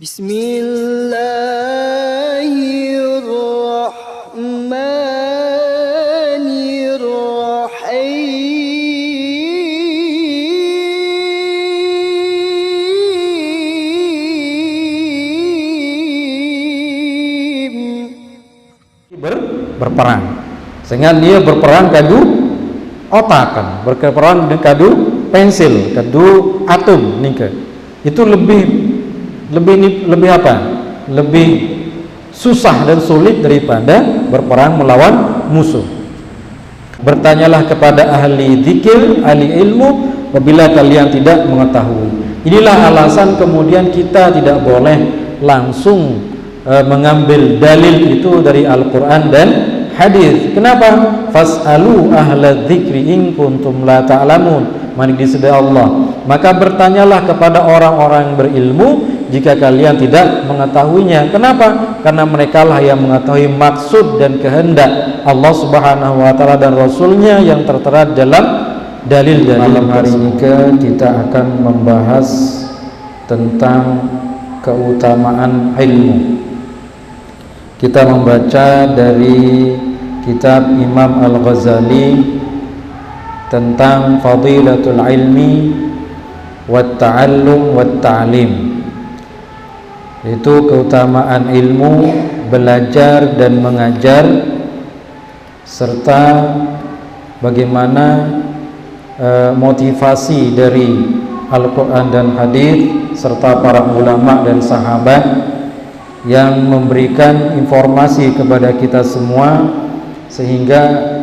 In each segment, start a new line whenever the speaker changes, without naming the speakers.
Bismillahirrahmanirrahim. Berperang, sehingga dia berperang kadu otak kan, berperang dengan kadu pensil, kadu atom nika. Itu lebih apa? Lebih susah dan sulit daripada berperang melawan musuh. Bertanyalah kepada ahli dzikir, ahli ilmu apabila kalian tidak mengetahui. Inilah alasan kemudian kita tidak boleh langsung mengambil dalil itu dari Al-Quran dan hadis. Kenapa? Fas'alu ahla dzikri in kuntum la ta'lamun. Mani disebut Allah, maka bertanyalah kepada orang-orang berilmu jika kalian tidak mengetahuinya. Kenapa? Karena merekalah yang mengetahui maksud dan kehendak Allah Subhanahu wa taala dan Rasulnya yang tertera dalam dalil-dalil. Malam hari ini kita akan membahas tentang keutamaan ilmu. Kita membaca dari kitab Imam Al-Ghazali tentang fadilatul ilmi wat ta'allum wat ta'lim, yaitu keutamaan ilmu, belajar dan mengajar, serta bagaimana motivasi dari Al-Quran dan hadis serta para ulama dan sahabat yang memberikan informasi kepada kita semua, sehingga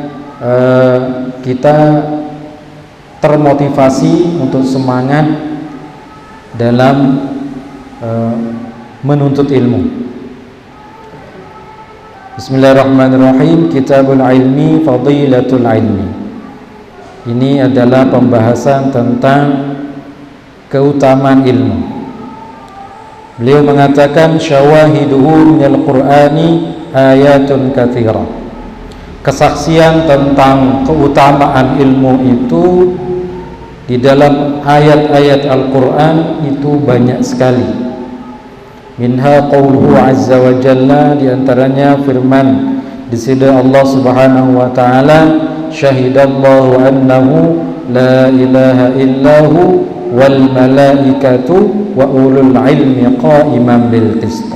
kita termotivasi untuk semangat dalam menuntut ilmu. Bismillahirrahmanirrahim. Kitabul Ilmi, Fadilatul Ilmi. Ini adalah pembahasan tentang keutamaan ilmu. Beliau mengatakan syawahiduhu minal Qur'ani ayatun katsirah. Kesaksian tentang keutamaan ilmu itu di dalam ayat-ayat Al-Quran itu banyak sekali. Minha qauluhu azza wa jalla, diantaranya firman di sini Allah Subhanahu wa taala, syahidallahu annahu la ilaha illahu wal malaikatu wa ulul ilmi qa'iman bil qist.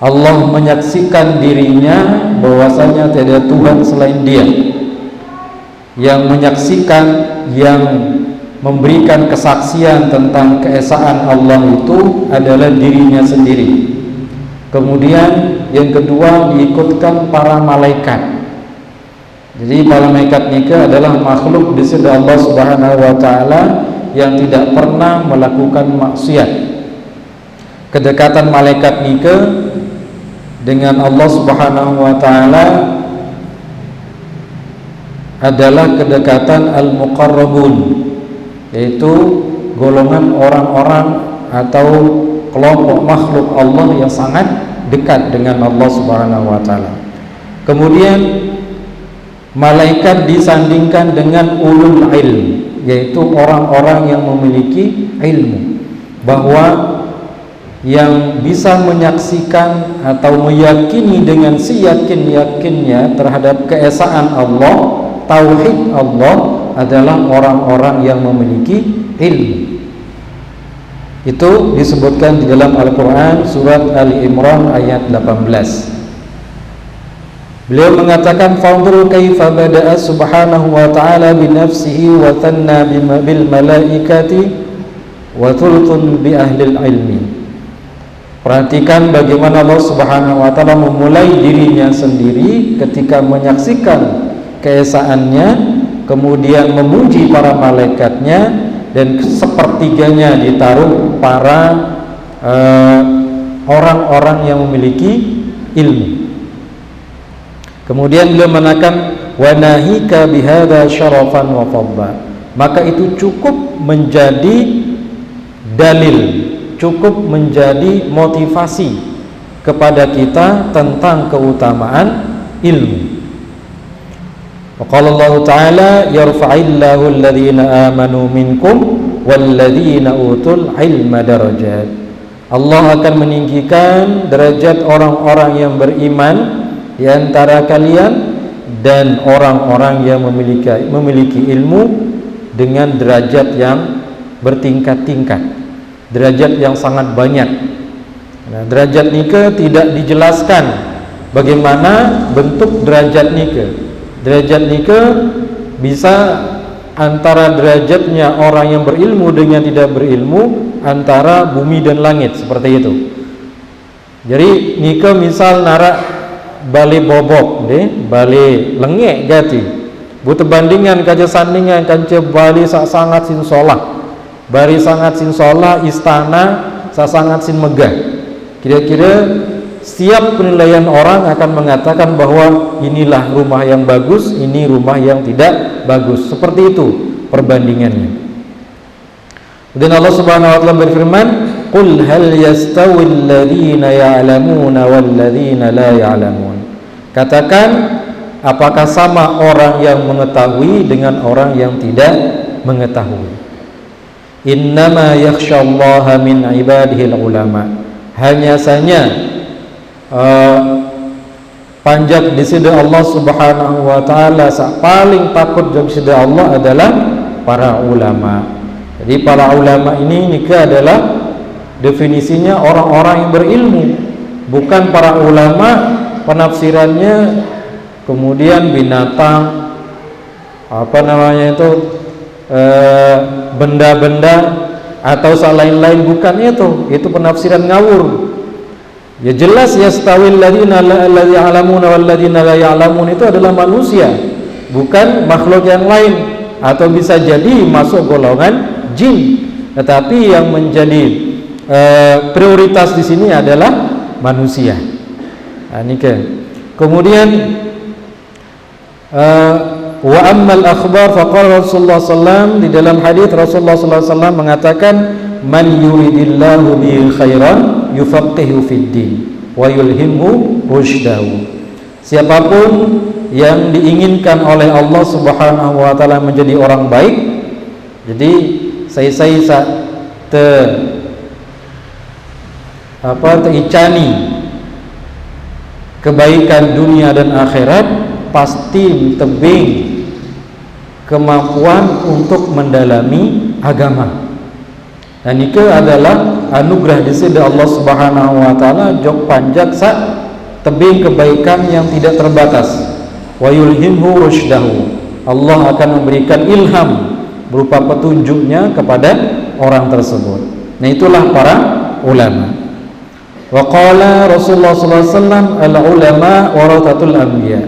Allah menyaksikan dirinya bahwasanya tiada Tuhan selain Dia. Yang menyaksikan, yang memberikan kesaksian tentang keesaan Allah itu adalah dirinya sendiri. Kemudian yang kedua diikutkan para malaikat. Jadi para malaikat nikah adalah makhluk di sisi Allah Subhanahu wa taala yang tidak pernah melakukan maksiat. Kedekatan malaikat nikah dengan Allah Subhanahu wa taala adalah kedekatan al-muqarrabun, yaitu golongan orang-orang atau kelompok makhluk Allah yang sangat dekat dengan Allah Subhanahu wa taala. Kemudian malaikat disandingkan dengan ulul ilm, yaitu orang-orang yang memiliki ilmu, bahwa yang bisa menyaksikan atau meyakini dengan seyakin-yakinnya terhadap keesaan Allah, tauhid Allah, adalah orang-orang yang memiliki ilmu. Itu disebutkan di dalam Al-Quran surat Ali Imran ayat 18. Beliau mengatakan fanzur kaifa bada'a subhanahu wa ta'ala bi nafsihi wa thanna bil malaikati wa thulthun bi ahlil ilmi. Perhatikan bagaimana Allah Subhanahu wa taala memulai dirinya sendiri ketika menyaksikan keesaannya, kemudian memuji para malaikatnya, dan sepertiganya ditaruh para orang-orang yang memiliki ilmu. Kemudian beliau mengatakan wa nahika bihadza syarafan wa fadla, maka itu cukup menjadi dalil, cukup menjadi motivasi kepada kita tentang keutamaan ilmu. Qala Allah Ta'ala yarfa'illahu alladhina amanu minkum walladhina utul ilma darajat. Allah akan meninggikan derajat orang-orang yang beriman di antara kalian dan orang-orang yang memiliki ilmu dengan derajat yang bertingkat-tingkat, derajat yang sangat banyak. Nah, derajat nike tidak dijelaskan bagaimana bentuk derajat nike. Derajat nike bisa antara derajatnya orang yang berilmu dengan tidak berilmu, antara bumi dan langit, seperti itu. Jadi nike misal narak bali bobok deh, bali lengek gati butuh bandingan kaca sandingan kanca bali sangat sin solah, bari sangat sin solah istana sangat sin megah. Kira-kira setiap penilaian orang akan mengatakan bahwa inilah rumah yang bagus, ini rumah yang tidak bagus. Seperti itu perbandingannya. Dan Allah Subhanahu wa taala berfirman, "Qul hal yastawil ladzina ya'lamuna wal ladzina la ya'lamun." Katakan, apakah sama orang yang mengetahui dengan orang yang tidak mengetahui? Innama yakhsyallaha min ibadihil ulama. Hanya saja panjat di sisi Allah Subhanahu wa taala paling takut di sisi Allah adalah para ulama. Jadi para ulama ini nikah adalah definisinya orang-orang yang berilmu, bukan para ulama penafsirannya kemudian binatang benda-benda atau lain-lain, bukan itu penafsiran ngawur. Ya jelas yastawil ladzina la ya'lamuna wal ladzina la ya'lamun itu adalah manusia, bukan makhluk yang lain, atau bisa jadi masuk golongan jin. Tetapi yang menjadi prioritas di sini adalah manusia. Kemudian wa ammal akhbar faqala Rasulullah sallallahu di dalam hadis Rasulullah sallallahu alaihi wasallam mengatakan man yuridillahu bihi khairan yufaqihu fid din wa yulhimhu rusydahu. Siapapun yang diinginkan oleh Allah Subhanahu wa taala menjadi orang baik, jadi saya teicani kebaikan dunia dan akhirat, pasti tebing kemampuan untuk mendalami agama. Dan itu adalah anugerah di sisi Allah Subhanahu wa taala, jok panjak sak tebing kebaikan yang tidak terbatas. Wa yulhimhu rusydahu. Allah akan memberikan ilham berupa petunjuknya kepada orang tersebut. Nah, itulah para ulama. Wa qala Rasulullah sallallahu alaihi wasallam al-ulama warathatul anbiya.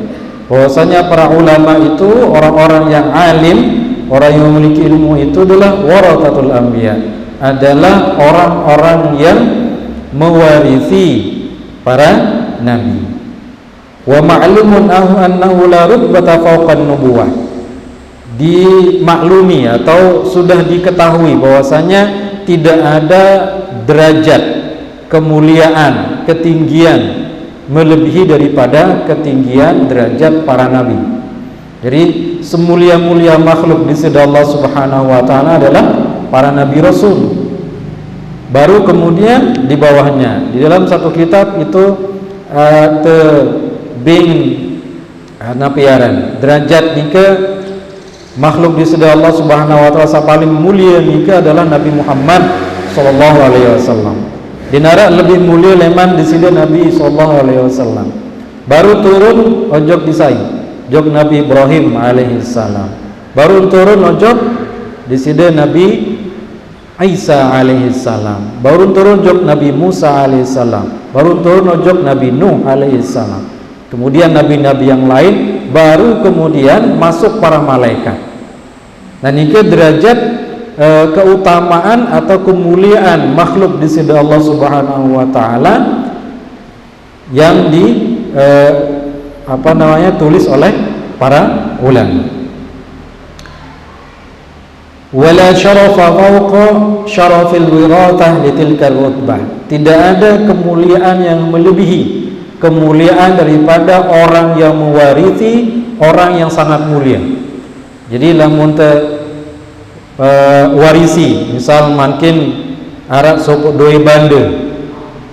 Bahwasanya para ulama itu orang-orang yang alim, orang yang memiliki ilmu itu adalah warathatul anbiya, adalah orang-orang yang mewarisi para nabi. Wa ma'lumun annahu la rutbata fawqa an-nubuwah. Dimaklumi atau sudah diketahui bahwasanya tidak ada derajat kemuliaan, ketinggian melebihi daripada ketinggian derajat para nabi. Jadi semulia-mulia makhluk di sisi Allah Subhanahu wa taala adalah para nabi rasul. Baru kemudian di bawahnya di dalam satu kitab itu tebing napiaran derajat nika makhluk di sisi Allah Subhanahu wa taala paling mulia nika adalah Nabi Muhammad sallallahu alaihi wasallam. Dinara lebih mulia leman di sisi Nabi sallallahu alaihi wasallam. Baru turun ojok disai, jok Nabi Ibrahim alaihi salam. Baru turun ojok di sisi Nabi Isa alaihi salam. Baru turun ojok Nabi Musa alaihi salam. Baru turun ojok Nabi Nuh alaihi salam. Kemudian nabi-nabi yang lain, baru kemudian masuk para malaikat. Dan ini derajat keutamaan atau kemuliaan makhluk di sisi Allah Subhanahu wa taala yang tulis oleh para ulama. Wala syarafa fawqa syarafil wirathah litilka rutbah. Tidak ada kemuliaan yang melebihi kemuliaan daripada orang yang mewarisi orang yang sangat mulia. Jadi lamun warisi, misal makin arak sopok doi bande,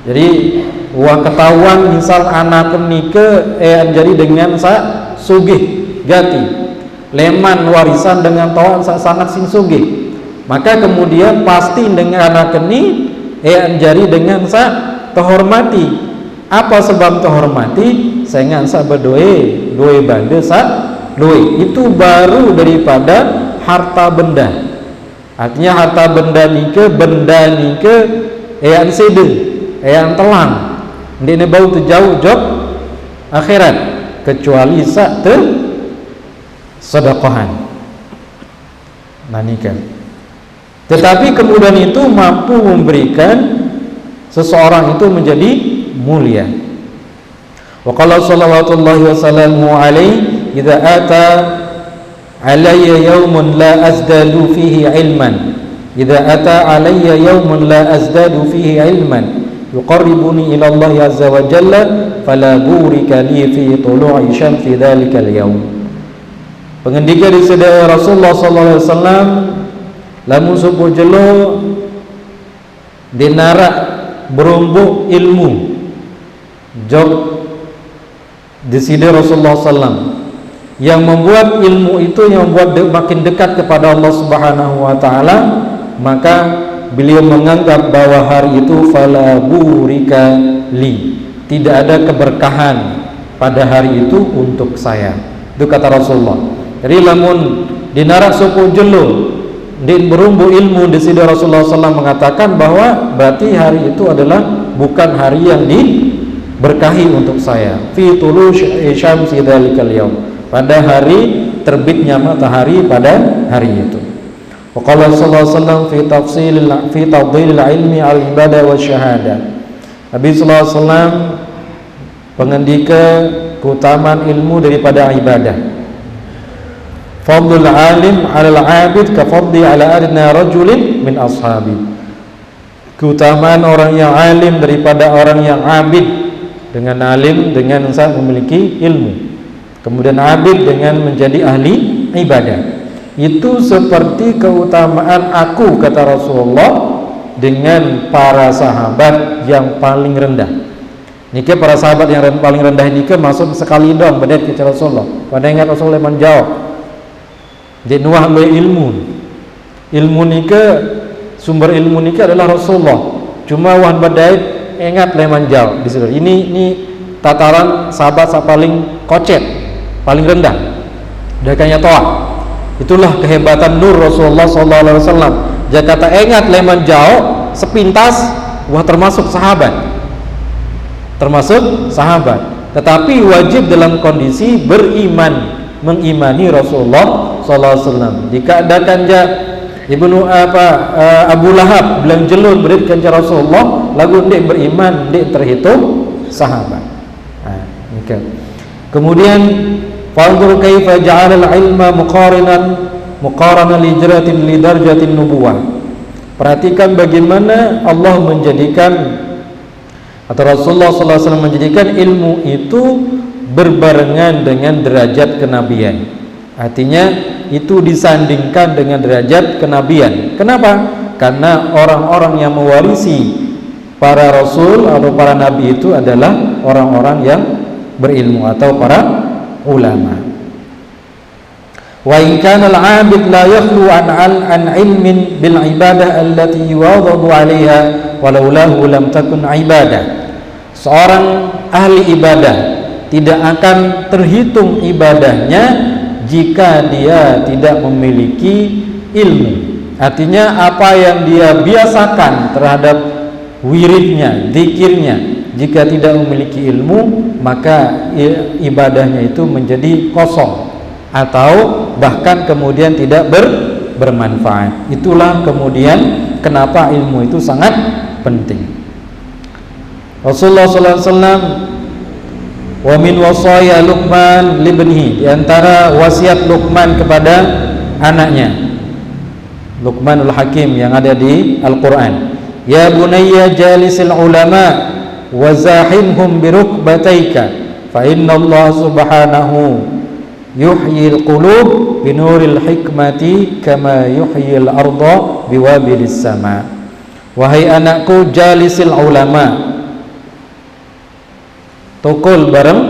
Jadi wah ketahuan misal anak nike jadi dengan sugih gati leman warisan dengan tawan sangat sing sugih, maka kemudian pasti dengan anak keni jadi dengan terhormati. Apa sebab terhormati? Saya ngansa berdoe bande doe itu baru daripada harta benda. Artinya harta benda nike sede yang telang ini bau terjauh job akhirat kecuali sedekahan. Nah nikah. Tetapi kemudian itu mampu memberikan seseorang itu menjadi mulia. Wa qala sallallahu wasallam alaihi idza ata alayya yawmun la azdadu fihi ilman idza ata alayya yawmun la azdadu fihi ilman yuqarribuni ila Allah azza wa jalla fala burika li fi tulu'i syamsi dzalikal yaum. Pengendika di sedaya Rasulullah sallallahu alaihi wasallam lamun subuh jelo dinarak berumbuk ilmu jog di sini Rasulullah sallam yang membuat ilmu itu yang membuat makin dekat kepada Allah Subhanahu wa taala, maka beliau menganggap bahwa hari itu fala burika li, tidak ada keberkahan pada hari itu untuk saya. Itu kata Rasulullah. Jadi lamun dinarak suku jelo din berumbu ilmu di sini Rasulullah SAW mengatakan bahwa berarti hari itu adalah bukan hari yang diberkahi untuk saya. Fi tulu syamsi dzalikal yaum, pada hari terbitnya matahari pada hari itu. Wa qala sallallahu alaihi wasallam fi tafdhilil ilmi al ibadah wa syahada. Nabi sallallahu alaihi wasallam pengendika keutamaan ilmu daripada ibadah. Fadlul alim 'alal 'abid ka fadli 'ala adna rajulin min ashabi. Keutamaan orang yang alim daripada orang yang abid. Dengan alim dengan memiliki ilmu, kemudian abid dengan menjadi ahli ibadah, itu seperti keutamaan aku, kata Rasulullah, dengan para sahabat yang paling rendah. Nike para sahabat yang paling rendah nike masuk sekali dong badat ke Rasulullah. Pada ingat Rasulullah menjawab di nuah ilmu nike, sumber ilmu nike adalah Rasulullah. Cuma wan badai ingat leman jauh di situ. Ini tataran sahabat paling kocet, paling rendah. Dakanya toa. Itulah kehebatan nur Rasulullah sallallahu alaihi wasallam. Jika kata ingat leman jauh sepintas wah termasuk sahabat. Tetapi wajib dalam kondisi beriman, mengimani Rasulullah sallallahu alaihi wasallam. Jika adakan Ibnu Abu Lahab bilang jelun berit kanca Rasulullah lagu ndek beriman, ndek terhitung sahabat. Nah, kemudian fanzur kaifa ja'ala al-ilma muqaranan li jaratin li darjatin nubuwah. Perhatikan bagaimana Allah menjadikan atau Rasulullah sallallahu alaihi wasallam menjadikan ilmu itu berbarengan dengan derajat kenabian. Artinya itu disandingkan dengan derajat kenabian. Kenapa? Karena orang-orang yang mewarisi para rasul atau para nabi itu adalah orang-orang yang berilmu atau para ulama. Wa in kana al-'abid la yakhlu an ilmin bil ibadah allati yuwadadu 'alaiha walaulahu lam takun ibadah. Seorang ahli ibadah tidak akan terhitung ibadahnya jika dia tidak memiliki ilmu. Artinya apa yang dia biasakan terhadap wiridnya, zikirnya, jika tidak memiliki ilmu, maka ibadahnya itu menjadi kosong atau bahkan kemudian tidak bermanfaat. Itulah kemudian kenapa ilmu itu sangat penting. Rasulullah sallallahu alaihi wasallam wa min wasaya Luqman libnihi, di antara wasiat Luqman kepada anaknya, Luqmanul Hakim yang ada di Al-Quran, ya bunayya jalisil ulama wa zahimhum birukbataika fa inna Allah subhanahu yuhyil qulub binuril hikmati kama yuhyil arda biwabilis sama. Wahai anakku, jalisil ulama, tukul bareng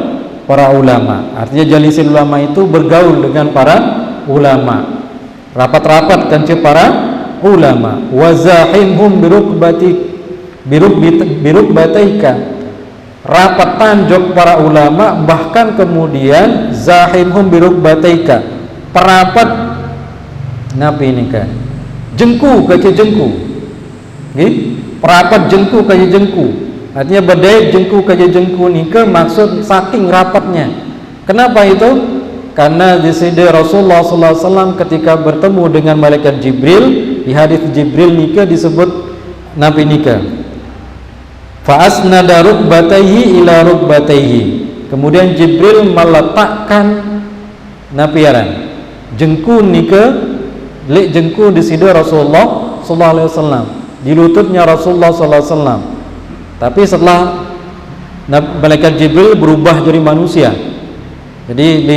para ulama. Artinya jalisil ulama itu bergaul dengan para ulama, rapat-rapat kanca para ulama. Wazahimhum birukbataika, rapat tanjok para ulama, bahkan kemudian zahimhum birukbataika, perapat napi ini kan jengku kaca jengku, perapat jengku kaca jengku. Artinya badai jengku kaca jengku ni ke maksud saking rapatnya. Kenapa itu? Karena di sini Rasulullah SAW ketika bertemu dengan malaikat Jibril, di hadis Jibril nikah disebut nabi nikah. Fa'asnada rukbatayhi ila rukbatayhi. Kemudian Jibril meletakkan napiaran jengku nikah, lek jengku di sini Rasulullah SAW, di lututnya Rasulullah SAW. Tapi setelah malaikat Jibril berubah jadi manusia. Jadi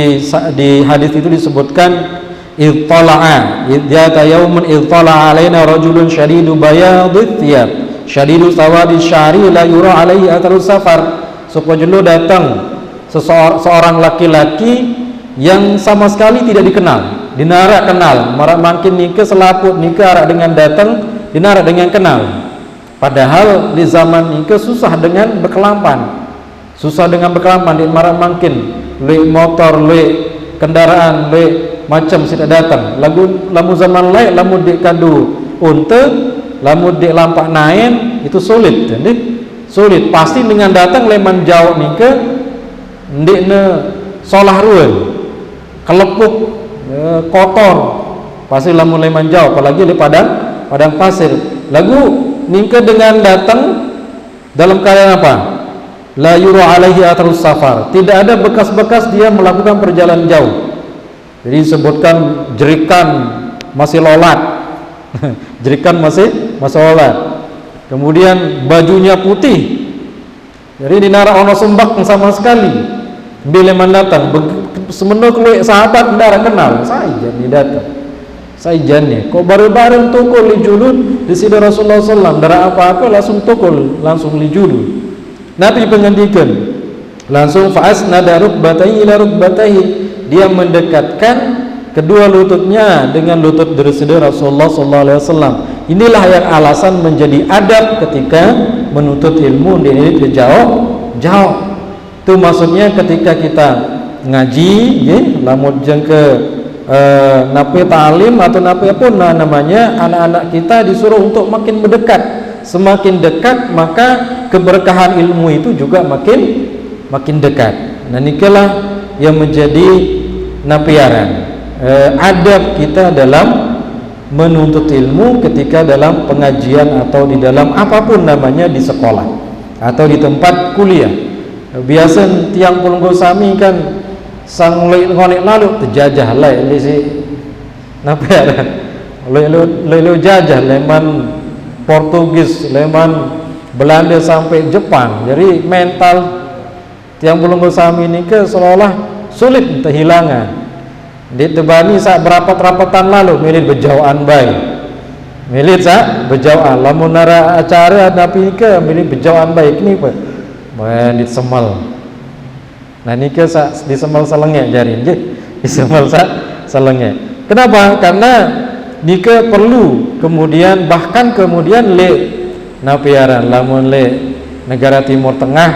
di hadis itu disebutkan ittala'a idzata yaumun ittala'a alaina rajulun syadidu bayadith thiyab syadidu sawadi syari la yura alaihi atharu safar. Supaya datang seorang laki-laki yang sama sekali tidak dikenal, dinarak kenal, marak makin nikah selaput nikah arak dengan datang, dinarak dengan kenal. Padahal di zaman nikah susah dengan berkelampan, di marak makin le motor, le kendaraan, le macam tidak datang. Lamu zaman lain, lamu dek kadu unta, lamu dek lampak nain, itu sulit, jadi sulit. Pasti dengan datang leman jauh nikah, dek ne solah ruan, kelepuk, kotor, pasti lamu leman jauh, apalagi di padang pasir. Lagu nikah dengan datang dalam keadaan apa? La yura alaihi atharus safar, tidak ada bekas-bekas dia melakukan perjalanan jauh. Jadi disebutkan jerikan masih lolat jerikan masih lolat. Kemudian bajunya putih, jadi dinara ono sembak sama sekali. Bila datang semenuk luik sahabat ndara kenal, saya jadi datang, saya jani kok baru-baru tukul li julud di sini Rasulullah SAW, ndara apa-apa langsung tukul, langsung li julud. Nabi pengendikan langsung fa'asnada rukbatayhi ila rukbatayhi, dia mendekatkan kedua lututnya dengan lutut dari Rasulullah SAW. Inilah yang alasan menjadi adab ketika menuntut ilmu di jauh. Itu maksudnya ketika kita ngaji, lamun jengke napi ta'lim atau napi pun namanya, anak-anak kita disuruh untuk makin mendekat. Semakin dekat maka keberkahan ilmu itu juga makin dekat. Nah, inilah yang menjadi napiaran adab kita dalam menuntut ilmu ketika dalam pengajian atau di dalam apapun namanya, di sekolah atau di tempat kuliah. Biasa tiang pulunggo sami kan sang ngonek lalu terjajah lah ini si napiaran lelu jajah leman Portugis, leman Belanda sampai Jepang. Jadi mental tiang pulunggo sami ini ke seolah sulit terhilangan. Di tebani saat berapat-rapatan lalu milit berjauhan baik, milit saat berjauhan lamun nara acara napi ke milit berjauhan baik ni apa di semal. Nah ni ke saat di semal selengek jari je di semal saat selengek. Kenapa? Karena nika perlu kemudian bahkan kemudian le napiaran lamun le negara Timur Tengah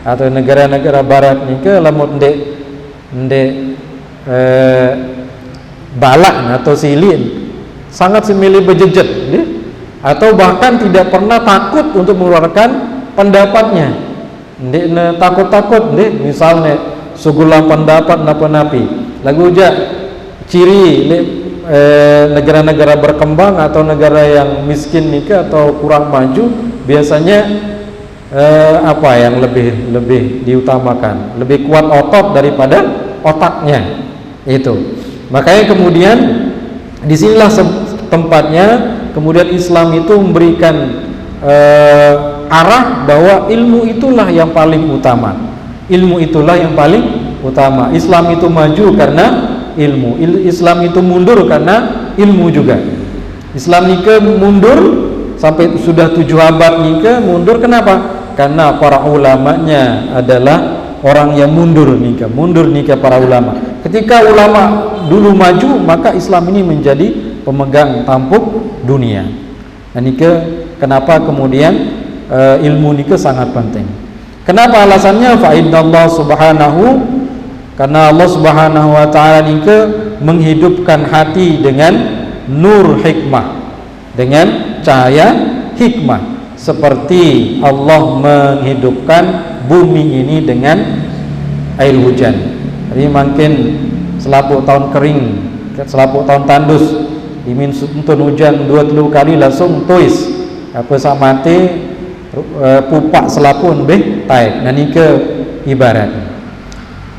atau negara-negara Barat nika lamun ndek balak atau silin sangat semilih berjejet, atau bahkan tidak pernah takut untuk mengeluarkan pendapatnya. Ndek takut-takut, misalnya segala pendapat napa-napi lagu jak ciri negara-negara berkembang atau negara yang miskin nikah atau kurang maju biasanya apa yang lebih diutamakan, lebih kuat otot daripada otaknya itu. Makanya kemudian disinilah tempatnya kemudian Islam itu memberikan arah bahwa ilmu itulah yang paling utama, ilmu itulah yang paling utama. Islam itu maju karena ilmu, Islam itu mundur karena ilmu juga. Islam nikah mundur sampai sudah 7 abad nikah mundur, kenapa? Karena para ulamanya adalah orang yang mundur nikah para ulama. Ketika ulama dulu maju, maka Islam ini menjadi pemegang tampuk dunia. Dan kenapa kemudian ilmu nikah sangat penting. Kenapa alasannya? Fa innallahu subhanahu, karena Allah subhanahu wa ta'ala nikah menghidupkan hati dengan nur hikmah, dengan cahaya hikmah. Seperti Allah menghidupkan bumi ini dengan air hujan. Jadi makin selaput tahun kering, selaput tahun tandus, dimin suntun hujan 2-3 kali langsung tuis apa samate pupak selapun beh taik. Nah ini ke ibarat.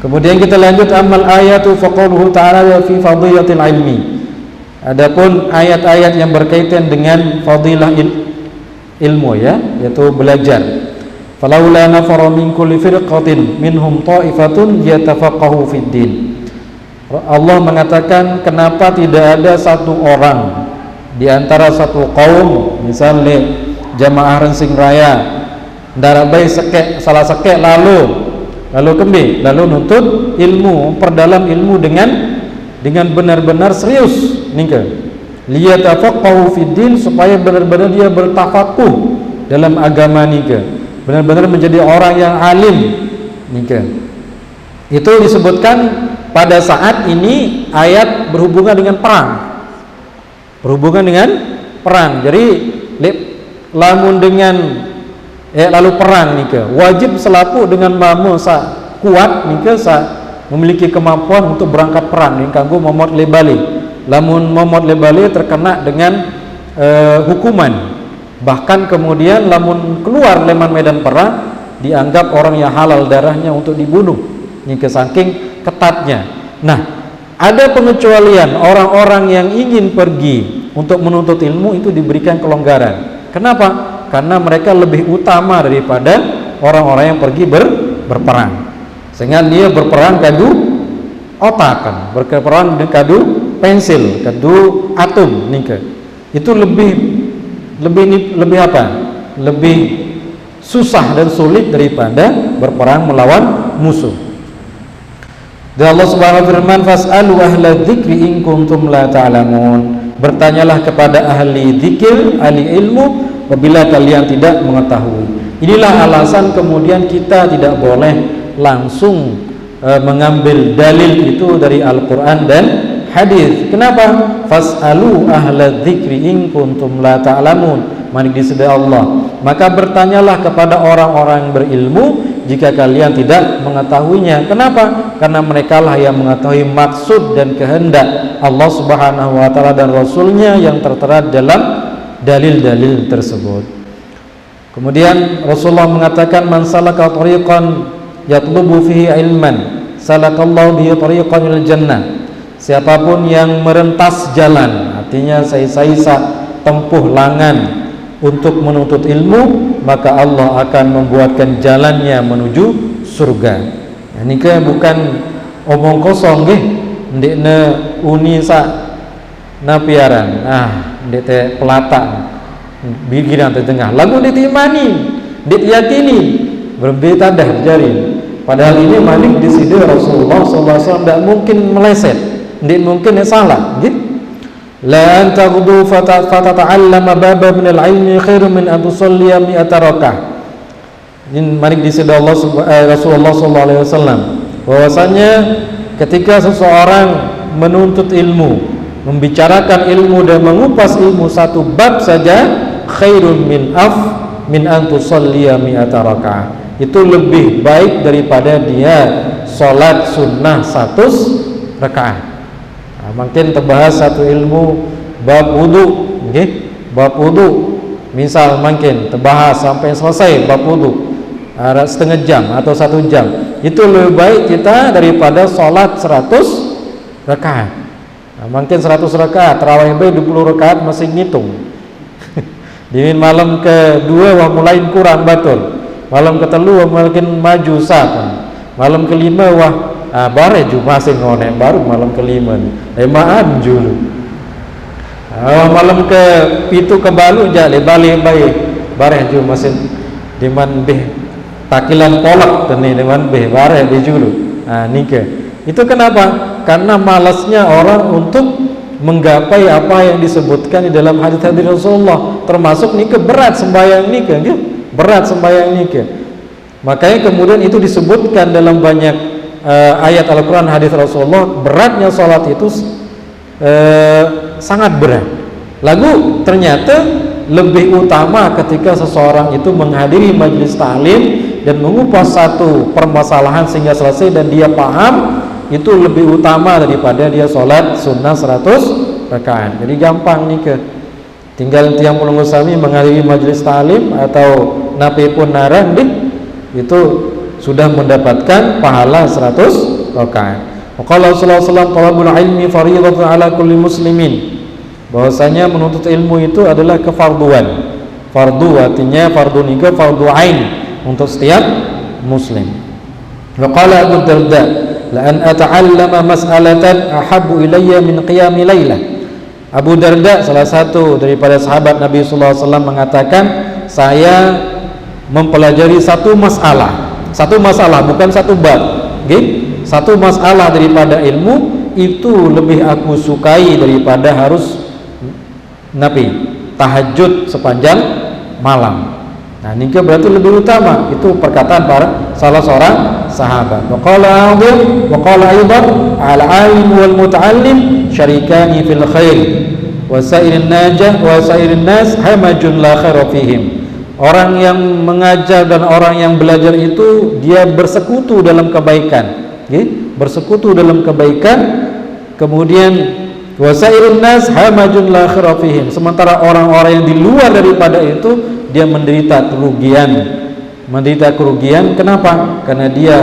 Kemudian kita lanjut, amal ayatu faqaluhu ta'ala fi fadilatil ilmi. Adapun ayat-ayat yang berkaitan dengan fadilah ilmu, ya, yaitu belajar. Falaula nafara min kulli firqatin minhum ta'ifatun yatafaqahu fid din. Allah mengatakan, kenapa tidak ada satu orang di antara satu kaum, misalnya jamaah Rensing Raya ndarabai sekek salah sekek lalu nuntut ilmu, perdalam ilmu dengan benar-benar serius nikah. Liyatafaqahu fid din, supaya benar-benar dia bertafakuh dalam agama nikah, benar-benar menjadi orang yang alim nikah. Itu disebutkan pada saat ini ayat berhubungan dengan perang. Jadi lamun dengan lalu perang nikah, wajib selaku dengan mamu sa kuat nikah sa memiliki kemampuan untuk berangkat perang ning kanggo momot lebali. Lamun momot lebali terkena dengan hukuman, bahkan kemudian lamun keluar leman medan perang dianggap orang yang halal darahnya untuk dibunuh, ini saking ketatnya. Nah, ada pengecualian, orang-orang yang ingin pergi untuk menuntut ilmu itu diberikan kelonggaran. Kenapa? Karena mereka lebih utama daripada orang-orang yang pergi berperang, sehingga dia berperang kadu otak kan, berperang dengan kadu pensil, kadu atom nikah. Itu lebih apa? Lebih susah dan sulit daripada berperang melawan musuh. Dan Allah Subhanahu wa firman, fas'alu ahla dzikri in kuntum la ta'lamun. Bertanyalah kepada ahli dzikir, ahli ilmu apabila kalian tidak mengetahui. Inilah alasan kemudian kita tidak boleh langsung mengambil dalil itu dari Al-Qur'an dan hadis. Kenapa? Fas'alu ahla dzikri in kuntum la ta'lamun. Manik disebut Allah, maka bertanyalah kepada orang-orang yang berilmu jika kalian tidak mengetahuinya. Kenapa? Karena merekalah yang mengetahui maksud dan kehendak Allah Subhanahu wa ta'ala dan Rasulnya yang tertera dalam dalil-dalil tersebut. Kemudian Rasulullah mengatakan, man salaka tariqan yatlubu fihi ilman salakallahu bihi tariqan ilal jannah. Siapapun yang merentas jalan, artinya saisa tempuh langan untuk menuntut ilmu, maka Allah akan membuatkan jalannya menuju surga. Ini ke bukan omong kosong nggih, ndekne uni sa napiaran. Ndek teh pelata bikiran tengah. Lagu ditimani, diyakini, berbeda dah jari. Padahal ini manik di sini Rasulullah SAW tidak mungkin meleset, tidak mungkin salah, gitu. La antaghdu fatata'allama baba min al-ilmi khairum min an tusalliya mi'ata raka'ah. Ini mari disebut Rasulullah sallallahu alaihi wasallam bahwasanya ketika seseorang menuntut ilmu, membicarakan ilmu dan mengupas ilmu satu bab saja, khairun min an tusalliya mi'ata raka'ah. Itu lebih baik daripada dia salat sunnah 100 rakaat. Makin terbahas satu ilmu bab wudu, okay? Bab wudu misal makin terbahas sampai selesai bab wudu setengah jam atau 1 jam, itu lebih baik kita daripada sholat 100 rakaat. Makin 100 rakaat tarawih 20 rakaat masih ngitung. Di malam kedua wah mulai kurang betul, malam ketelu wah makin maju satan, malam kelima wah bare ju masih ngonek baru malam kelima nih lemaan julu. Malam ke pitu ke balu jale balik baik bare ju masih diman beh takilan polak teni dengan behbare di julu. Nikah. Itu kenapa? Karena malasnya orang untuk menggapai apa yang disebutkan di dalam hadis-hadis Rasulullah, termasuk nikah berat sembahyang nikah, gitu? Berat sembahyang nikah. Makanya kemudian itu disebutkan dalam banyak ayat Al-Quran, hadis Rasulullah, beratnya sholat itu sangat berat. Lalu ternyata lebih utama ketika seseorang itu menghadiri majelis ta'lim dan mengupas satu permasalahan sehingga selesai dan dia paham, itu lebih utama daripada dia sholat sunnah 100 rakaat. Jadi gampang nih tinggal tiang penunggu sami menghadiri majelis ta'lim atau napi pun narang itu sudah mendapatkan pahala 100 rakaat. Qala sallallahu alaihi wasallam talabul ilmi fardhatun ala kulli muslimin. Bahwasanya menuntut ilmu itu adalah kefarduan. Fardu artinya fardu nikah, fardu ain untuk setiap muslim. Wa qala Abu Darda, la an ata'allama mas'alatan ahabbu ilayya min qiyami lailah. Abu Darda, salah satu daripada sahabat Nabi sallallahu alaihi wasallam, mengatakan, saya mempelajari satu masalah bukan satu bab, okay? Satu masalah daripada ilmu itu lebih aku sukai daripada harus nabi tahajud sepanjang malam. Nah, ini berarti lebih utama. Itu perkataan para salah seorang sahabat. Wa qala aidan al-alim wal muta'allim syarikani fil khair wa sa'irin nas hamajun la khaira fihim. Orang yang mengajar dan orang yang belajar itu dia bersekutu dalam kebaikan, okay? Bersekutu dalam kebaikan. Kemudian wasairun nas hamajun la khaira fihim. Sementara orang-orang yang di luar daripada itu dia menderita kerugian. Kenapa? Karena dia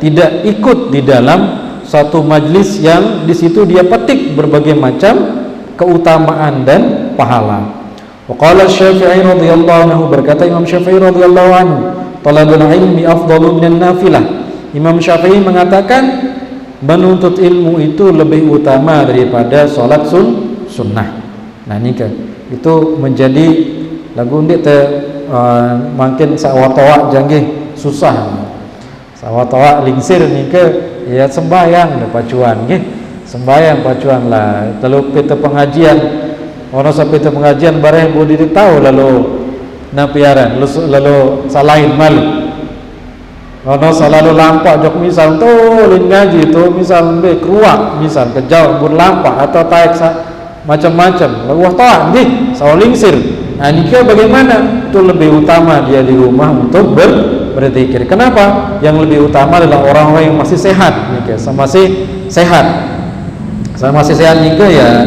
tidak ikut di dalam satu majlis yang di situ dia petik berbagai macam keutamaan dan pahala. Waqala Syafi'i radhiyallahu anhu, berkata Imam Syafi'i radhiyallahu anhu, talabul ilmi afdalu minan nafilah. Imam Syafi'i mengatakan menuntut ilmu itu lebih utama daripada sholat sunnah. Nah, ini kan itu menjadi lagu ndik makin sawatoa janggih susah. Sawatoa lingsir ni ke ya sembayang pacuan nggih. Sembayang pacuan lah. Lalu kita pengajian orang sampai ke pengajian bareng boleh tahu lalu napiaran lalu salahin malu. Ono selalu lampak jok misal tu lin ngaji tu misal be keruak misal kejauh bun lampak atau taek macam-macam lalu tahu nggih saulingsir. Nah, nikah bagaimana? Itu lebih utama dia di rumah untuk berzikir. Kenapa? Yang lebih utama adalah orang-orang yang masih sehat nikah. Sama masih sehat. Sama masih sehat nikah ya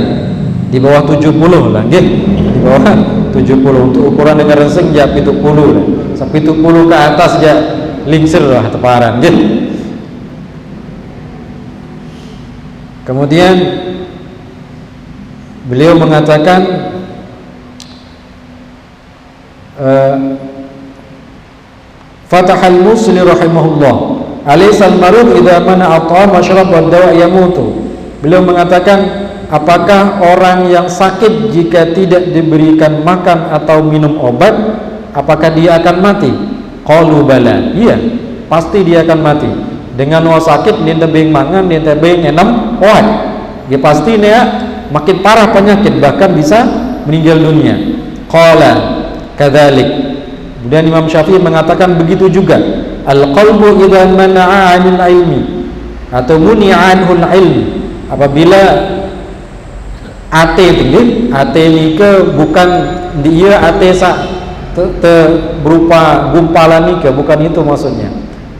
di bawah 70 lah nggih. Di bawah 70 untuk ukuran dengan resing ya 70 lah. Sampai 70 ke atas ya lingsir lah teparan nggih. Kemudian beliau mengatakan Fatahal Musli rahimahullah, alaysal marud idza mana at'am masyrab wa dawa yamutu. Beliau mengatakan, apakah orang yang sakit jika tidak diberikan makan atau minum obat, apakah dia akan mati? Qalu bala. Iya, pasti dia akan mati. Dengan sakit dia tebing mangan, dia tebing enam obat. Dia pasti dia makin parah penyakit, bahkan bisa meninggal dunia. Qala kadzalik. Kemudian Imam Syafi'i mengatakan begitu juga. Al-qalbu idza mana'a 'anil ilmi atau muni'a 'anhul ilmi. Apabila ate tinggi, ate ni ke bukan dia ate berupa gumpalan ni ke, bukan itu maksudnya.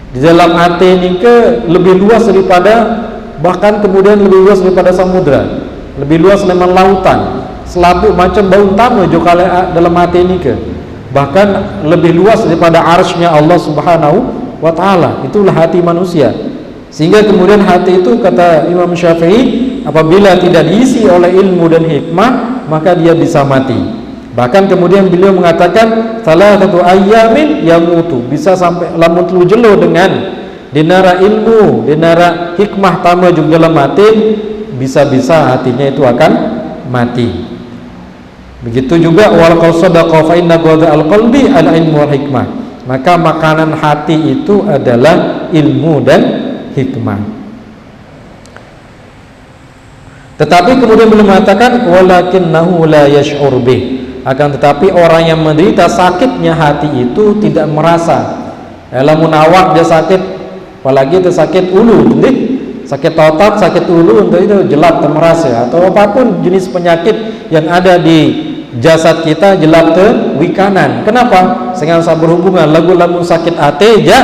Di dalam ate ni ke lebih luas daripada, bahkan kemudian lebih luas daripada samudra, lebih luas daripada lautan. Selaput macam bau tamu juga dalam hati ini ke, bahkan lebih luas daripada arsy-Nya Allah Subhanahu wa taala. Itulah hati manusia. Sehingga kemudian hati itu, kata Imam Syafi'i, apabila tidak diisi oleh ilmu dan hikmah, maka dia bisa mati. Bahkan kemudian beliau mengatakan salatatu ayyamin yamutu, bisa sampai lamun telu jelo dengan dinara ilmu, dinara hikmah tambah juga dalam hati, bisa-bisa hatinya itu akan mati. Begitu juga wal qasadaqa fa inna qadha al-qalbi al-ilmu wal hikmah. Maka makanan hati itu adalah ilmu dan hikmah. Tetapi kemudian beliau mengatakan walakinnahu la yash'ur bih. Akan tetapi orang yang menderita sakitnya hati itu tidak merasa. Lamun awak dia sakit, apalagi itu sakit ulu, sakit otot, sakit ulu, untuk itu jelap termerasa, atau apapun jenis penyakit yang ada di jasad kita jelap wikanan. Kenapa? Sehingga berhubungan lamun sakit hati ya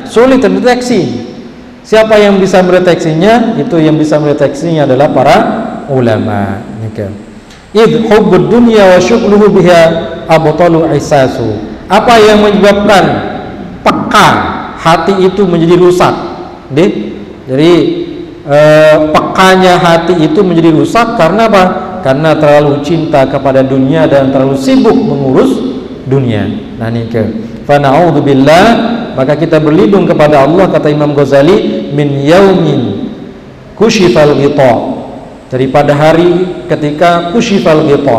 sulit terdeteksi. Siapa yang bisa mendeteksinya? Itu yang bisa mendeteksinya adalah para ulama. Id hubbud dunya wa syughluhu biha abtalu isasu. Apa yang menyebabkan peka hati itu menjadi rusak? Jadi pekanya hati itu menjadi rusak karena apa? Karena terlalu cinta kepada dunia dan terlalu sibuk mengurus dunia. Nah nikah. Fa na'udzubillah, maka kita berlindung kepada Allah, kata Imam Ghazali, min yaumin kushifal ghita, daripada hari ketika kushifal ghita,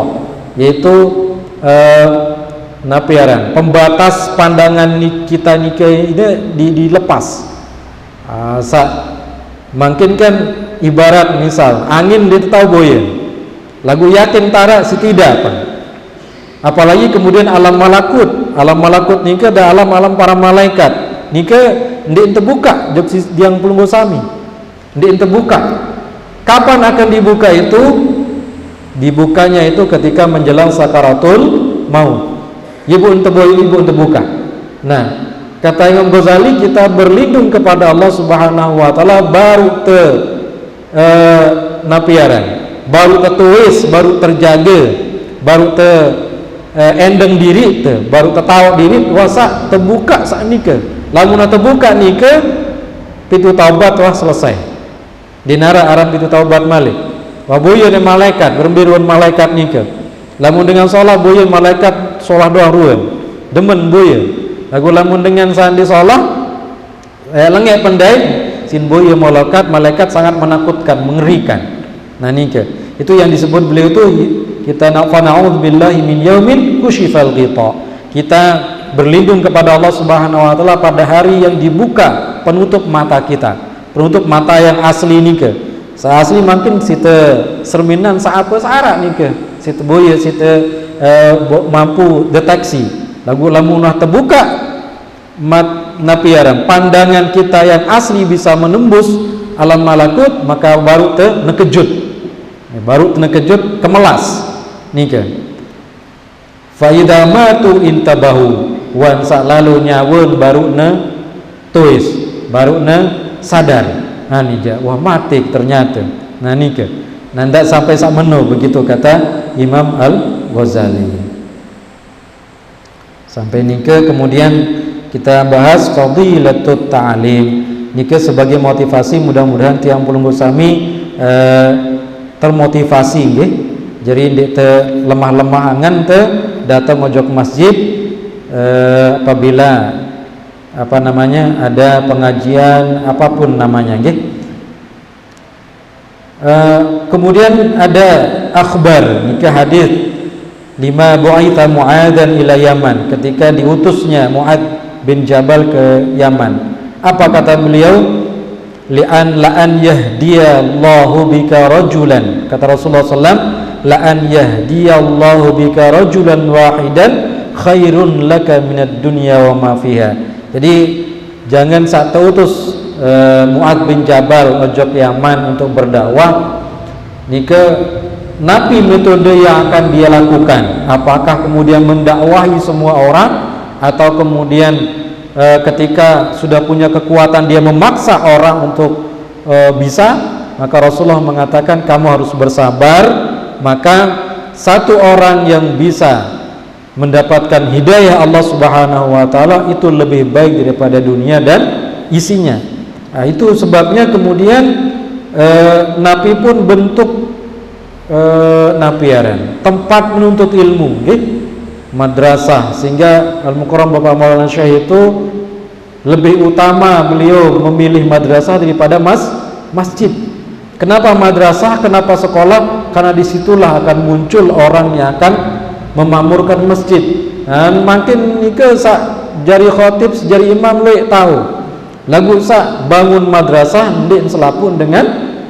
yaitu napiaran, pembatas pandangan kita nikah ini dilepas. Mungkin kan ibarat misal angin dia tahu boya, lagu yakin tara si tidak apa. Apalagi kemudian alam malakut nikah ada alam para malaikat nikah ndik terbuka yang pelunggu sami ndik terbuka. Kapan akan dibuka itu? Dibukanya itu ketika menjelang sakaratul maut. Ibu terbuka. Nah, kata Imam Ghazali, kita berlindung kepada Allah Subhanahu wa taala baru napiaran, baru tertulis, baru terjaga, baru endeng diri baru tertawa diri wasa terbuka saat nikah. Lamun terbuka nikah pintu taubat wah selesai. Dinara aran pintu taubat malik. Wa boyo ne malaikat berbiruan malaikat nikah. Lamun dengan sholat boyo malaikat sholat doa ruan. Demen boyo. Lagu lamun dengan sandi sholat lengek pendai sin boyo malaikat sangat menakutkan, mengerikan. Nah nikah. Itu yang disebut beliau itu kita na'udzubillahi min yaumin kushifal ghita. Kita berlindung kepada Allah Subhanahu wa taala pada hari yang dibuka penutup mata kita, penutup mata yang asli nikah. Asli mungkin sita serminan saapa sarak nikah, sita boya sita mampu deteksi. Lagu lamun terbuka napiaran pandangan kita yang asli bisa menembus alam malakut, maka baru terkejut kemelas nikah. Fa idza matu intabahu, wan lalu nyawun baru tuis, baru sadar. Nah nikah, wah mati ternyata. Nah nikah. Nah ndak sampai sak meno begitu kata Imam Al-Ghazali. Sampai nikah kemudian kita bahas fadilatut ta'lim. Nikah sebagai motivasi, mudah-mudahan tiang pelunggu sami termotivasi nggih. Jadi ndik lemah-lemah angan datang ojok masjid apabila ada pengajian apapun namanya nggih. Kemudian ada akhbar nikah hadis lima bu'aitha Mu'adzan ila Yaman, ketika diutusnya Mu'adz bin Jabal ke Yaman. Apa kata beliau? La'an yahdiyallahu bika rajulan, kata Rasulullah SAW, la'an yahdiyallahu bika rajulan wahidan khairun laka minad dunya wa ma fiha. Jadi jangan saat utus Mu'adz bin Jabal ojok Yaman untuk berdakwah nikah, napi metode yang akan dia lakukan, apakah kemudian mendakwahi semua orang atau kemudian ketika sudah punya kekuatan dia memaksa orang untuk bisa. Maka Rasulullah mengatakan kamu harus bersabar, maka satu orang yang bisa mendapatkan hidayah Allah Subhanahu wa taala itu lebih baik daripada dunia dan isinya. Nah, itu sebabnya kemudian napi pun bentuk napiaran tempat menuntut ilmu madrasah, sehingga Al-Mukarram Bapak Maulana Syekh itu lebih utama beliau memilih madrasah daripada masjid. Kenapa madrasah? Kenapa sekolah? Karena disitulah akan muncul orang yang akan memamurkan masjid. Dan makin nikah jari khatib jari imam le tahu lagu sak bangun madrasah ndek selapun dengan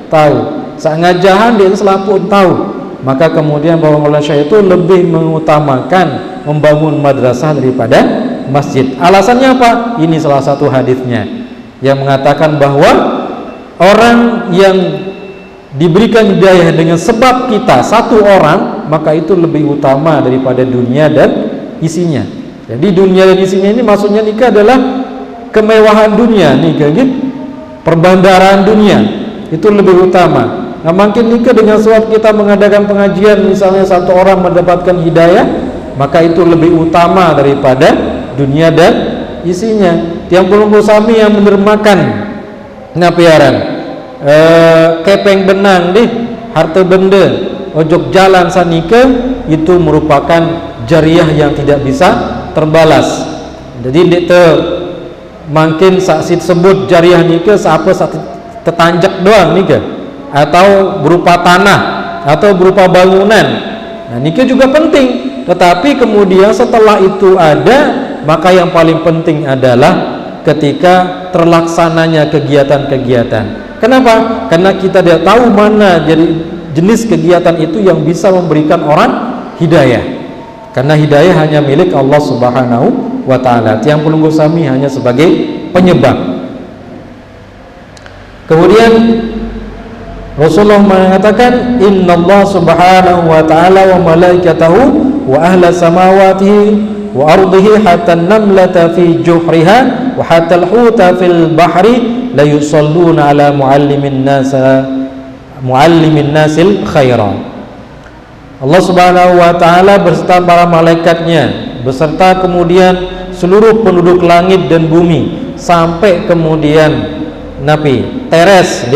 tahu sak ngajahan ndek selapun tahu. Maka kemudian bahwa Maulana Syekh itu lebih mengutamakan membangun madrasah daripada masjid. Alasannya apa? Ini salah satu hadisnya yang mengatakan bahwa orang yang diberikan hidayah dengan sebab kita satu orang, maka itu lebih utama daripada dunia dan isinya. Jadi dunia dan isinya ini maksudnya nikah adalah kemewahan dunia, nikah gitu, perbandaran dunia itu lebih utama. Nah, makin nikah dengan sebab kita mengadakan pengajian, misalnya satu orang mendapatkan hidayah, maka itu lebih utama daripada dunia dan isinya. Tiang pulung sami yang mendermakan ngapiaran kepeng benang deh, harta benda ojok jalan sanika, itu merupakan jariah yang tidak bisa terbalas. Jadi dia makin saksi sebut jariah nikah siapa tetanjak doang nikah, atau berupa tanah atau berupa bangunan. Nah, nikah juga penting, tetapi kemudian setelah itu ada, maka yang paling penting adalah ketika terlaksananya kegiatan-kegiatan. Kenapa? Karena kita tidak tahu mana jadi jenis kegiatan itu yang bisa memberikan orang hidayah. Karena hidayah hanya milik Allah Subhanahu wa ta'ala. Tiang pelunggu sami hanya sebagai penyebab. Kemudian Rasulullah mengatakan, Inna Allah Subhanahu wa ta'ala wa malaikatahu wa ahla samawatihi wa ardihi hatta namlata fi juhriha wa hatta al-huta fil bahri la yusalluna ala muallimin nasil khairan. Allah Subhanahu wa ta'ala beserta para malaikatnya, beserta kemudian seluruh penduduk langit dan bumi, sampai kemudian Nabi teres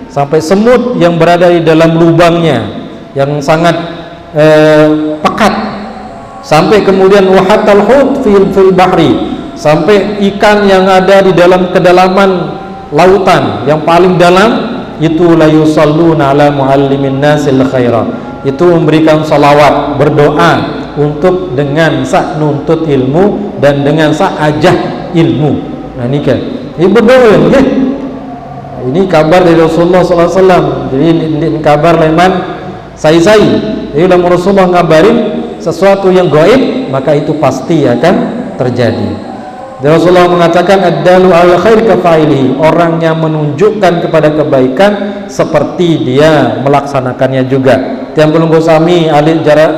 sampai semut yang berada di dalam lubangnya yang sangat pekat, sampai kemudian wahatal hut fil bahri, sampai ikan yang ada di dalam kedalaman lautan yang paling dalam, itu la yusalluna ala muallimin nasil khaira, itu memberikan salawat, berdoa untuk dengan sak nuntut ilmu dan dengan sak ajah ilmu. Nah ini kan ini berdoa ya. Ini kabar dari Rasulullah SAW. Jadi ini kabar leman sai-sai. Jadi dalam Rasulullah ngabarin sesuatu yang gaib, maka itu pasti akan terjadi. Dan Rasulullah mengatakan ad-dalu ala khair kafailihi, orang yang menunjukkan kepada kebaikan seperti dia melaksanakannya juga. Tiang belum sami alif jarak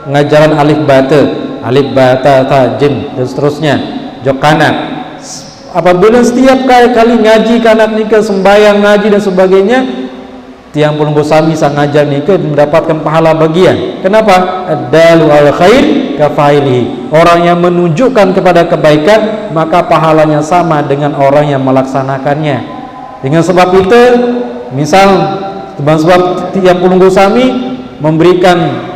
ngajaran alif bata tajim dan seterusnya jokana. Apabila setiap kali ngaji kanak nikah, sembahyang, ngaji dan sebagainya, tiang pun sami sang ngajar nikah mendapatkan pahala bagian. Kenapa? Ad-dalu ala khair kafailihi, orang yang menunjukkan kepada kebaikan maka pahalanya sama dengan orang yang melaksanakannya. Dengan sebab itu, misal sebab tiang pun sami memberikan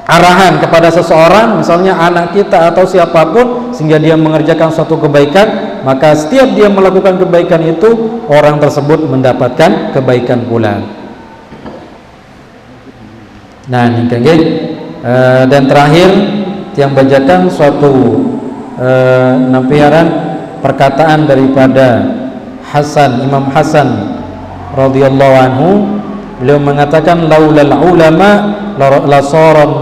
arahan kepada seseorang, misalnya anak kita atau siapapun, sehingga dia mengerjakan suatu kebaikan, maka setiap dia melakukan kebaikan itu, orang tersebut mendapatkan kebaikan pula. Nah ini kan dan terakhir yang bacakan suatu nampiaran perkataan daripada Imam Hasan radhiyallahu anhu. Beliau mengatakan laulal ulama lasaran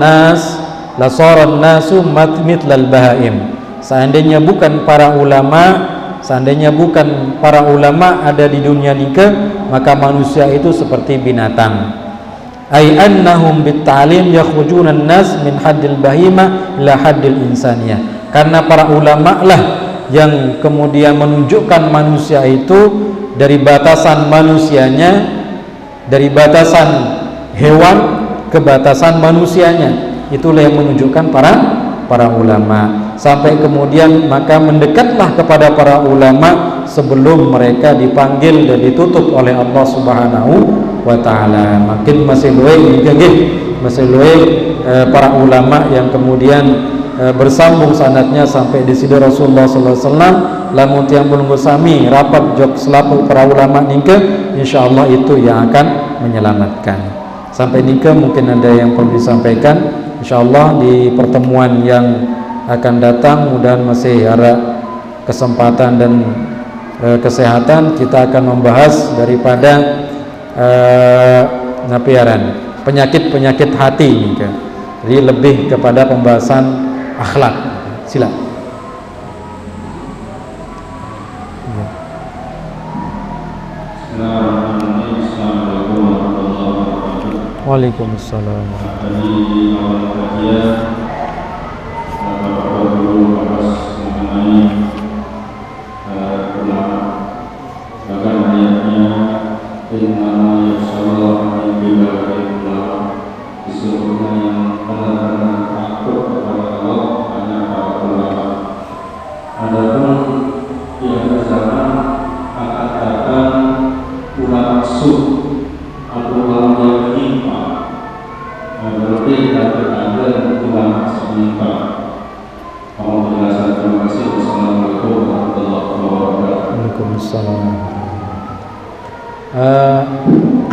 nasu mithlal bahaim. Seandainya bukan para ulama ada di dunia nikah, maka manusia itu seperti binatang. Ai annahum bitta'lim yakhrujuna an-nas min haddil bahima ila haddil insaniyah. Karena para ulama lah yang kemudian menunjukkan manusia itu dari batasan manusianya, dari batasan hewan ke batasan manusianya. Itulah yang menunjukkan para ulama. Sampai kemudian maka mendekatlah kepada para ulama sebelum mereka dipanggil dan ditutup oleh Allah Subhanahu wa ta'ala. Makin masih luwih para ulama yang kemudian bersambung sanadnya sampai di sini Rasulullah sallallahu alaihi wasallam. Lamun tiang belum sami rapat jok selaku para ulama nikah, insyaallah itu yang akan menyelamatkan. Sampai nikah mungkin ada yang perlu disampaikan, insyaallah di pertemuan yang akan datang, mudah masih ada kesempatan dan kesehatan, kita akan membahas daripada penyakit-penyakit hati ini kan. Jadi lebih kepada pembahasan akhlak. Silakan. Waalaikumsalam.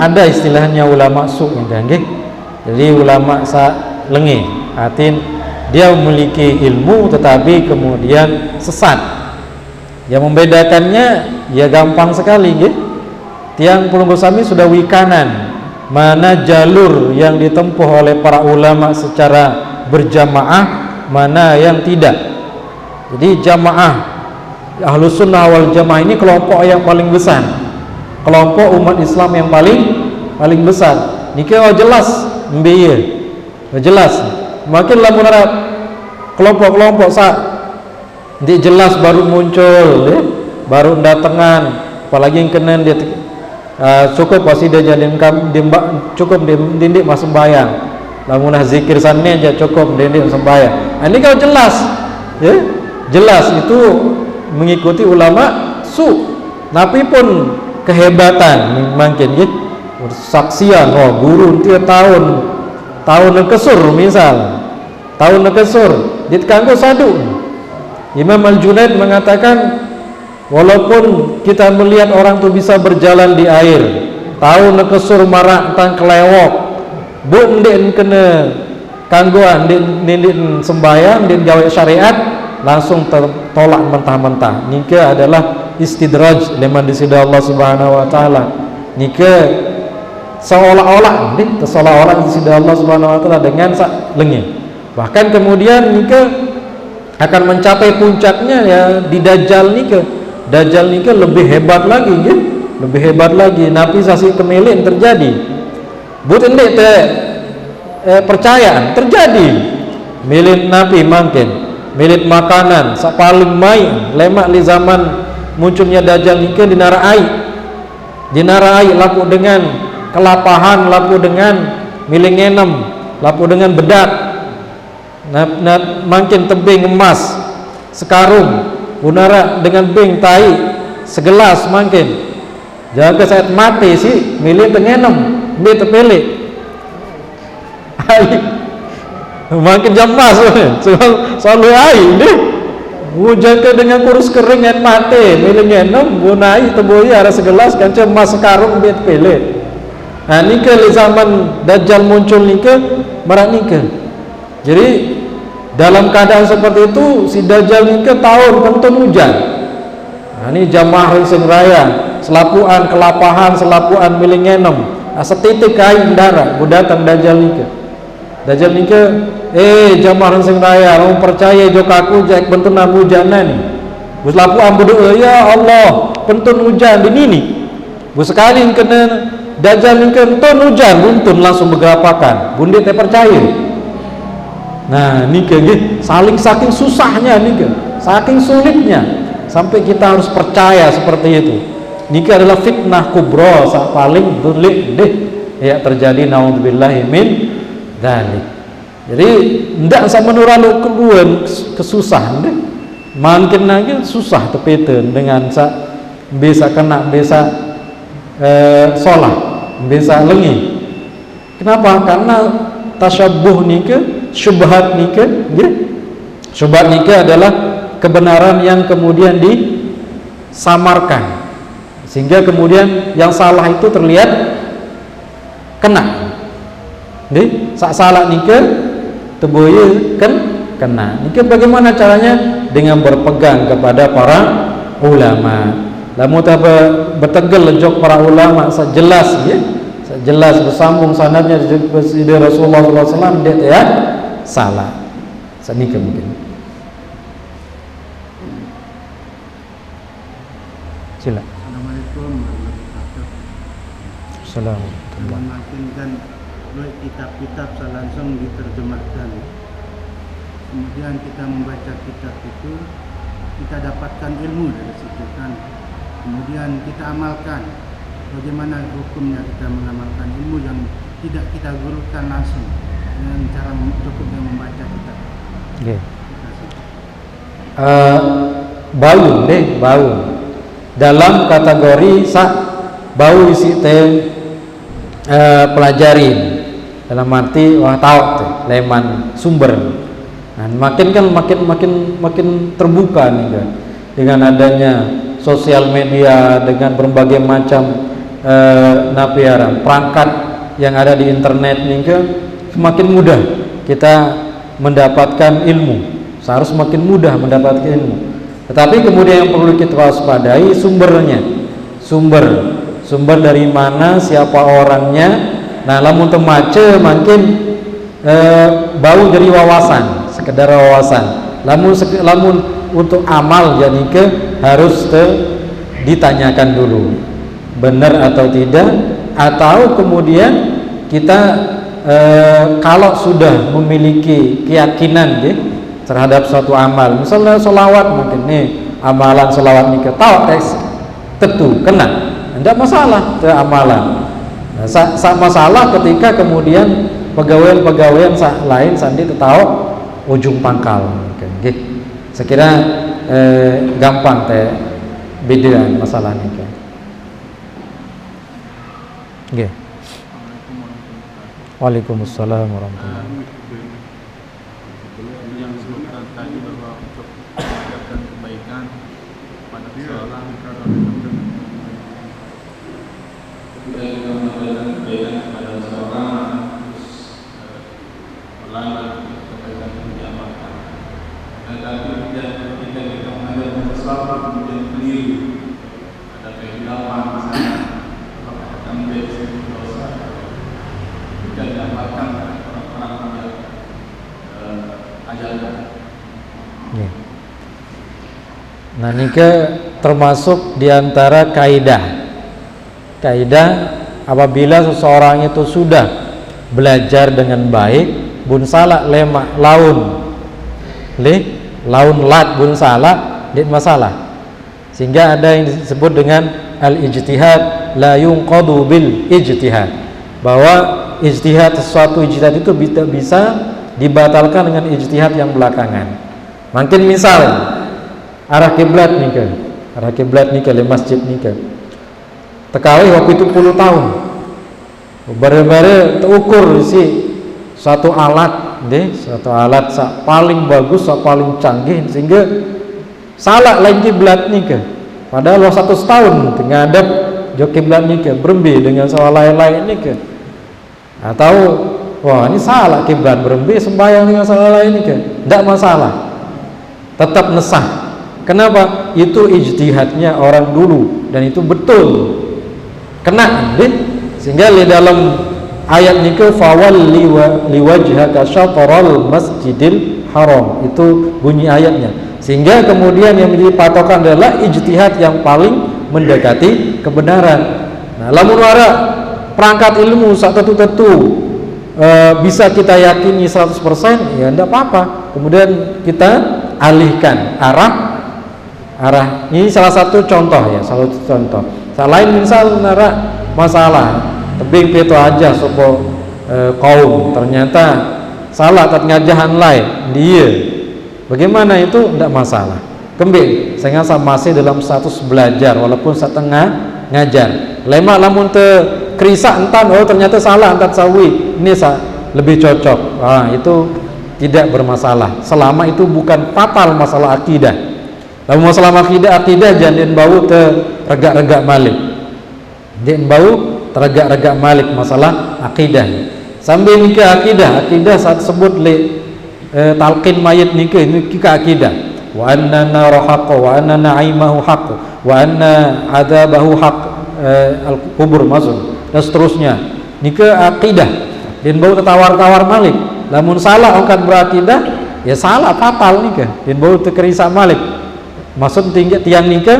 Ada istilahnya ulama su kan. Jadi ulama lengi, artinya dia memiliki ilmu tetapi kemudian sesat. Yang membedakannya ya gampang sekali nggih. Tiang Pulung Gosami sudah wikanan mana jalur yang ditempuh oleh para ulama secara berjamaah, mana yang tidak. Jadi jamaah Ahlus Sunnah wal Jamaah ini kelompok yang paling besar, kelompok umat Islam yang paling besar. Niki jelas mbiye, jelas. Makin lamun ada kelompok-kelompok di jelas baru muncul, baru datangan, apalagi yang kena dia cukup pasti dia jadi cukup dindik mas sembahyang. Lamun zikir sana aja cukup dindik sembahyang. Ini kalau jelas, ya jelas itu mengikuti ulama su. Tapi pun kehebatan makin gitu. Saksian guru tiap tahun kesur misal tahun kesur ditkanggo sadu. Imam Al-Junaid mengatakan walaupun kita melihat orang tu bisa berjalan di air, tahun kesur marak tang kelewok bu ndek kena kanggoan ndek sembahyang ndek gawe syariat langsung tertolak mentah-mentah. Nika adalah istidraj liman disida Allah Subhanahu wa taala. Nika seolah-olah disida Allah Subhanahu wa taala dengan lengi. Bahkan kemudian nika akan mencapai puncaknya ya di Dajjal nika. Dajjal nika lebih hebat lagi ya? Lebih hebat lagi. Napisasi kemilin terjadi. Bukan percayaan terjadi. Milin napi makin, milit makanan paling mai lemak li zaman munculnya Dajjal nika dinarai laku dengan kelapahan, laku dengan milingenem, laku dengan bedak, makin tebing emas sekarung, bunara dengan bing tai segelas makin. Jangan ke saat mati sih milih tengenem, milih tepele. Makin jamas selalu air deh. Jaga dengan kurus kering dan mati milih ngenem, bunai teboy ada segelas kanca emas sekarung milih tepele. Nah nika di zaman Dajjal muncul nika merak nika. Jadi dalam keadaan seperti itu si Dajjal nika tahun pentun hujan. Nah ini jamaah sing raya selapuan kelapahan selapuan milih ngenem. Setitik kain darah budatan Dajjal nika. Dajjal nika jamaah sing raya mau percaya jokaku jak pentun hujanan. Bus lapuan berdoa ya Allah pentun hujan di nini. Bus sekali kena Dajjal nika entun hujan buntun langsung bergerapakan bundit teh percaya. Nah nika nggih saking susahnya nika, saking sulitnya sampai kita harus percaya seperti itu. Nika adalah fitnah kubra paling belik deh ya terjadi naudzubillahi min dzalik. Jadi ndak sama nuralu keluan kesusahan deh. Makin lagi susah tepeten dengan bisa kena bisa sholat bisa lengi. Kenapa? Karena tasyabuh nika, syubhat nika, ya. Syubhat nika adalah kebenaran yang kemudian disamarkan sehingga kemudian yang salah itu terlihat kena. Nggih, sak salah nika teboye kan kena. Ini bagaimana caranya? Dengan berpegang kepada para ulama. Lamun tak bertegel lejok para ulama sejelas ya, sejelas bersambung sanadnya dari Rasulullah SAW dia ya salah. Senika mungkin. Sila.
Assalamualaikum warahmatullahi wabarakatuh.
Assalamualaikum.
Makin kan kitab-kitab langsung diterjemahkan. Kemudian kita membaca kitab itu, kita dapatkan ilmu dari situ kan. Kemudian kita amalkan. Bagaimana hukumnya kita mengamalkan ilmu yang tidak kita gurukan langsung dengan cara cukupnya membaca kitab.
Okay. Bau deh, bau. Dalam kategori bau isi pelajari. Dalam arti wah tahu leman sumber. Nah, makin terbuka nih kan, dengan adanya sosial media, dengan berbagai macam perangkat yang ada di internet nih kan, semakin mudah kita mendapatkan ilmu. Seharusnya semakin mudah mendapatkan ilmu. Tetapi kemudian yang perlu kita waspadai sumbernya, sumber dari mana, siapa orangnya. Nah, lamun temace makin bau dari wawasan, sekedar wawasan. Lamun untuk amal jadi harus ditanyakan dulu benar atau tidak, atau kemudian kita kalau sudah memiliki keyakinan terhadap suatu amal, misalnya sholawat mungkin nih amalan sholawat nih tahu teks tentu kena, tidak masalah amalan. Nah, masalah ketika kemudian pegawai-pegawai lain sandi tahu ujung pangkal. Okay. Saya kira gampang beda masalah ini. Okay. Waalaikumsalam warahmatullahi wabarakatuh.
Yang disebutkan tadi bahwa untuk mengajarkan kebaikan pada seorang ketika kita mengajarkan kebaikan kepada seorang melanggar kebaikan itu diamalkan. Tetapi ketika kita mengajarkan sesuatu kemudian keliru, ada kehilapan misalnya, apakah akan menjadi dosa? Jika diamalkan orang-orang yang ajarkan.
Nah, ini termasuk diantara kaidah apabila seseorang itu sudah belajar dengan baik, bun salah lemak laun lat bun salah dit masalah, sehingga ada yang disebut dengan al-ijtihad la yunqadu bil ijtihad, bahwa ijtihad sesuatu ijtihad itu bisa dibatalkan dengan ijtihad yang belakangan. Mungkin misal arah kiblat nih ke masjid nih ke tekali waktu itu 10 tahun bare-bare terukur si satu alat paling bagus, paling canggih, sehingga salah lain kiblat nih ke, padahal 100 tahun ngadep jo kiblat nih ke berembi dengan soal lain nih ke, atau wah ini salah kiblat berembi sembahyang dengan salah lain nih ke, tidak masalah, tetap nesah. Kenapa? Itu ijtihadnya orang dulu dan itu betul kena sehingga di dalam ayat ini fawalli liwajhaka syatral masjidil haram, itu bunyi ayatnya, sehingga kemudian yang menjadi patokan adalah ijtihad yang paling mendekati kebenaran. Nah, lamun wara perangkat ilmu saat tentu bisa kita yakini 100%, ya tidak apa-apa, kemudian kita alihkan arah ini salah satu contoh. Selain misal nara masalah tebing itu aja sopo kaum ternyata salah tat ngajahan lain dia, bagaimana itu tidak masalah, kembali saya masih dalam status belajar walaupun setengah ngajar. Lema lamun te kerisa entan ternyata salah entan sawi ini lebih cocok, itu tidak bermasalah selama itu bukan fatal masalah akidah. Lalu masalah akidah jangan bau terregak-regak malik. Jangan bau terregak-regak malik masalah akidah. Sambil nikah akidah saat sebut talqin mayit nikah ini kita akidah. Wa anna nara haqq wa anna na'imahu haqq wa anna adzabahu haqq, al-kubur maksud dan seterusnya. Nikah akidah. Dan bau tertawar-tawar malik. Lamun salah angkat berakidah, ya salah fatal nikah. Dan bau terkerisa malik. Maksud tinggi tiang nikah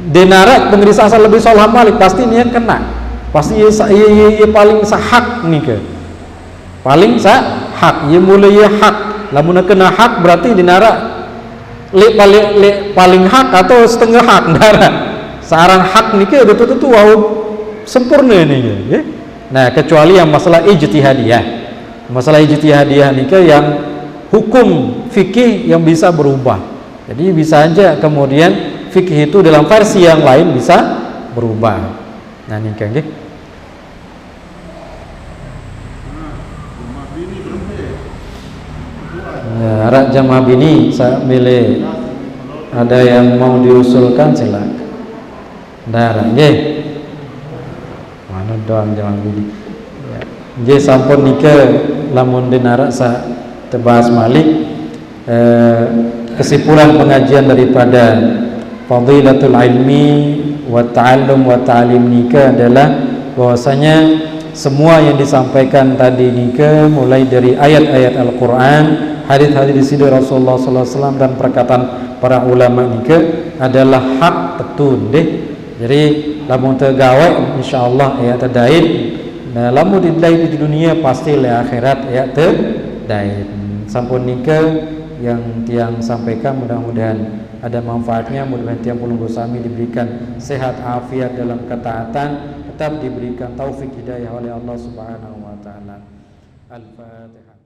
denara pengerisa asal lebih solah malik pasti niat kena. Pasti ia paling sahak nikah. Paling sahak, ia mulai ia hak. Lamun kena hak berarti dinara paling hak atau setengah hak nara. Searang hak nikah betul-betul wow sempurna ini ya. Nah, kecuali yang masalah ijtihadiyah. Masalah ijtihadiyah nikah yang hukum fikih yang bisa berubah. Jadi bisa aja kemudian fikih itu dalam versi yang lain bisa berubah. Nah, nikah nggih. Ya, arak jamaah bini saya milih ada yang mau diusulkan silakan. Darah nggih. Mana doang jamaah bini. Ya. Nggih sampun nikah lamun dinara sa tebas malik kesimpulan pengajian daripada Fadilatul Ilmi wa Ta'allum wa Ta'lim nikah adalah bahwasanya semua yang disampaikan tadi nikah mulai dari ayat-ayat Al-Qur'an, hadis-hadis dari Rasulullah SAW dan perkataan para ulama nikah adalah hak tetun deh. Jadi lamun tergawe insyaallah ya terdait. Nah lamun didait di dunia pasti le akhirat ya terdait. Sampun nikah yang tiang sampaikan mudah-mudahan ada manfaatnya, mudah-mudahan tiang pulung sami diberikan sehat afiat dalam ketaatan, tetap diberikan taufik hidayah oleh Allah Subhanahu wa taala. Al-Fatihah.